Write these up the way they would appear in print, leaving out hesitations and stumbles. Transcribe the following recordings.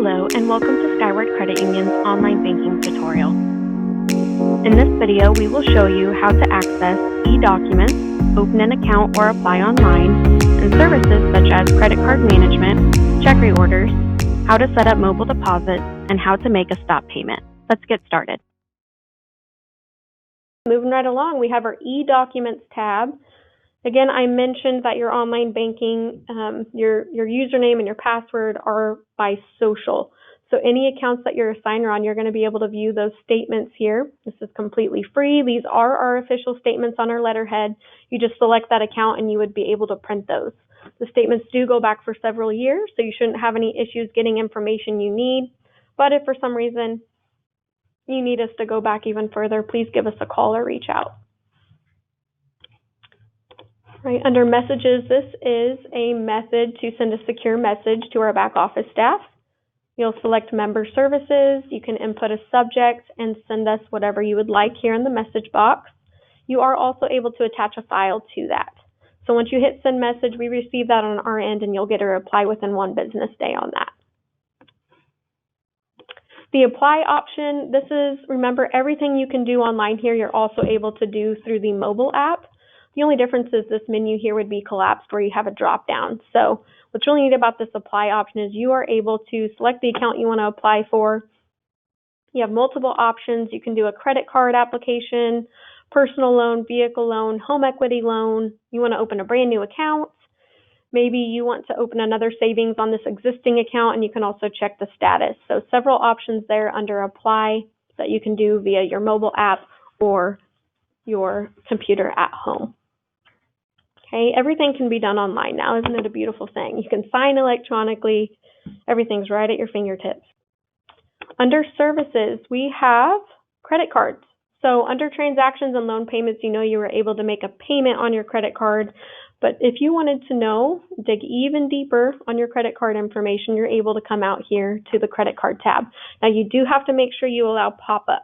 Hello and welcome to Skyward Credit Union's online banking tutorial. In this video, we will show you how to access e-documents, open an account or apply online, and services such as credit card management, check reorders, how to set up mobile deposits, and how to make a stop payment. Let's get started. Moving right along, we have our e-documents tab. Again, I mentioned that your online banking, your username and your password are by social. So any accounts that you're a signer on, you're going to be able to view those statements here. This is completely free. These are our official statements on our letterhead. You just select that account and you would be able to print those. The statements do go back for several years, so you shouldn't have any issues getting information you need. But if for some reason you need us to go back even further, please give us a call or reach out. Right, under messages, this is a method to send a secure message to our back office staff. You'll select member services, you can input a subject and send us whatever you would like here in the message box. You are also able to attach a file to that. So once you hit send message, we receive that on our end and you'll get a reply within 1 business day on that. The apply option, this is, remember, everything you can do online here, you're also able to do through the mobile app. The only difference is this menu here would be collapsed where you have a drop down. So what's really neat about this apply option is you are able to select the account you want to apply for. You have multiple options. You can do a credit card application, personal loan, vehicle loan, home equity loan. You want to open a brand new account. Maybe you want to open another savings on this existing account, and you can also check the status. So several options there under apply that you can do via your mobile app or your computer at home. Okay, everything can be done online now. Isn't it a beautiful thing? You can sign electronically. Everything's right at your fingertips. Under services, we have credit cards. So under transactions and loan payments, you know you were able to make a payment on your credit card. But if you wanted to know, dig even deeper on your credit card information, you're able to come out here to the credit card tab. Now you do have to make sure you allow pop-ups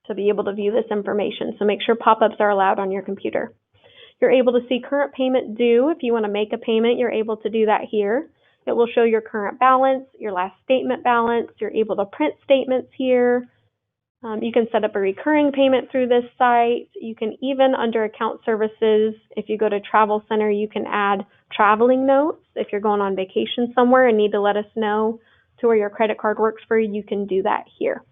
to be able to view this information. So make sure pop-ups are allowed on your computer. You're able to see current payment due. If you want to make a payment, you're able to do that here. It will show your current balance, your last statement balance. You're able to print statements here. You can set up a recurring payment through this site. You can even, under account services, if you go to Travel Center, you can add traveling notes. If you're going on vacation somewhere and need to let us know to where your credit card works for you, you can do that here.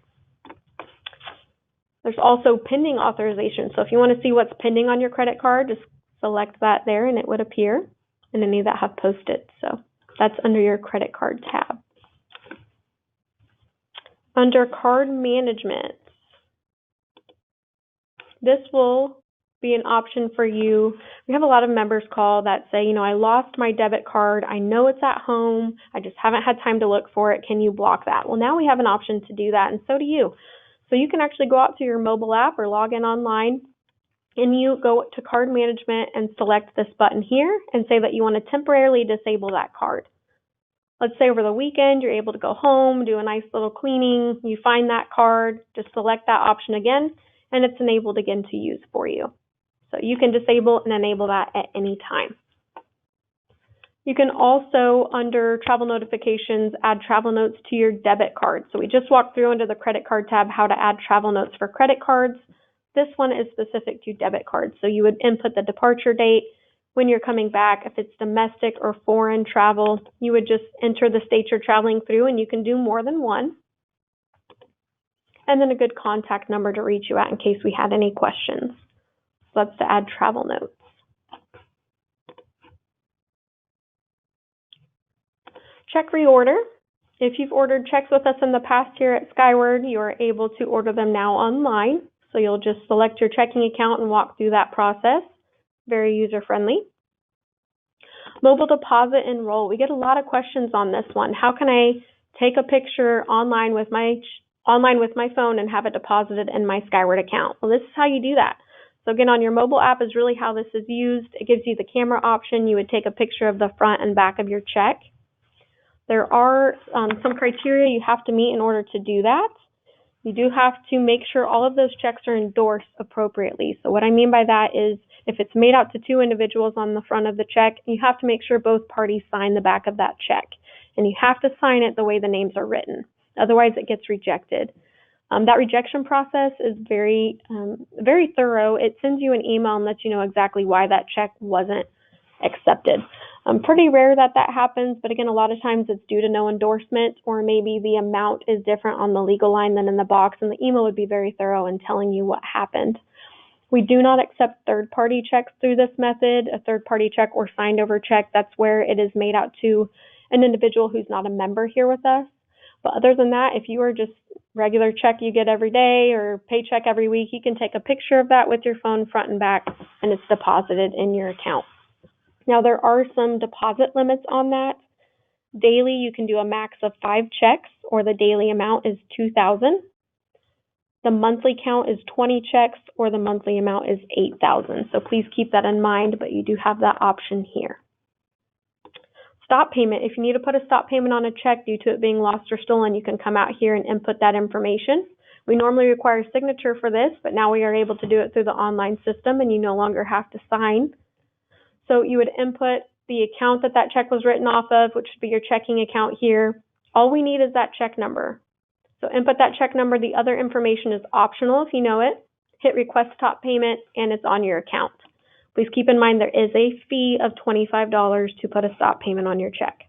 There's also pending authorization. So if you want to see what's pending on your credit card, just select that there and it would appear, and any that have post-it. So that's under your credit card tab. Under card management, this will be an option for you. We have a lot of members call that say, you know, I lost my debit card. I know it's at home. I just haven't had time to look for it. Can you block that? Well, now we have an option to do that, and so do you. So you can actually go out to your mobile app or log in online, and you go to card management and select this button here and say that you want to temporarily disable that card. Let's say over the weekend you're able to go home, do a nice little cleaning, you find that card, just select that option again, and it's enabled again to use for you. So you can disable and enable that at any time. You can also, under travel notifications, add travel notes to your debit card. So we just walked through under the credit card tab how to add travel notes for credit cards. This one is specific to debit cards. So you would input the departure date, when you're coming back. If it's domestic or foreign travel, you would just enter the state you're traveling through, and you can do more than one. And then a good contact number to reach you at in case we had any questions. So that's to add travel notes. Check reorder. If you've ordered checks with us in the past here at Skyward, you are able to order them now online. So you'll just select your checking account and walk through that process. Very user-friendly. Mobile deposit enroll. We get a lot of questions on this one. How can I take a picture online with my phone and have it deposited in my Skyward account? Well, this is how you do that. So again, on your mobile app is really how this is used. It gives you the camera option. You would take a picture of the front and back of your check. There are some criteria you have to meet in order to do that. You do have to make sure all of those checks are endorsed appropriately. So what I mean by that is if it's made out to 2 individuals on the front of the check, you have to make sure both parties sign the back of that check. and you have to sign it the way the names are written. Otherwise, it gets rejected. That rejection process is very thorough. It sends you an email and lets you know exactly why that check wasn't accepted. Pretty rare that happens, but again, a lot of times it's due to no endorsement, or maybe the amount is different on the legal line than in the box, and the email would be very thorough in telling you what happened. We do not accept third-party checks through this method. A third-party check or signed-over check, that's where it is made out to an individual who's not a member here with us. But other than that, if you are just regular check you get every day or paycheck every week, you can take a picture of that with your phone front and back, and it's deposited in your account. Now, there are some deposit limits on that. Daily, you can do a max of 5 checks, or the daily amount is $2,000. The monthly count is 20 checks, or the monthly amount is $8,000. So please keep that in mind, but you do have that option here. Stop payment. If you need to put a stop payment on a check due to it being lost or stolen, you can come out here and input that information. We normally require a signature for this, but now we are able to do it through the online system, and you no longer have to sign. So you would input the account that check was written off of, which would be your checking account here. All we need is that check number. So input that check number. The other information is optional if you know it. Hit request stop payment, and it's on your account. Please keep in mind there is a fee of $25 to put a stop payment on your check.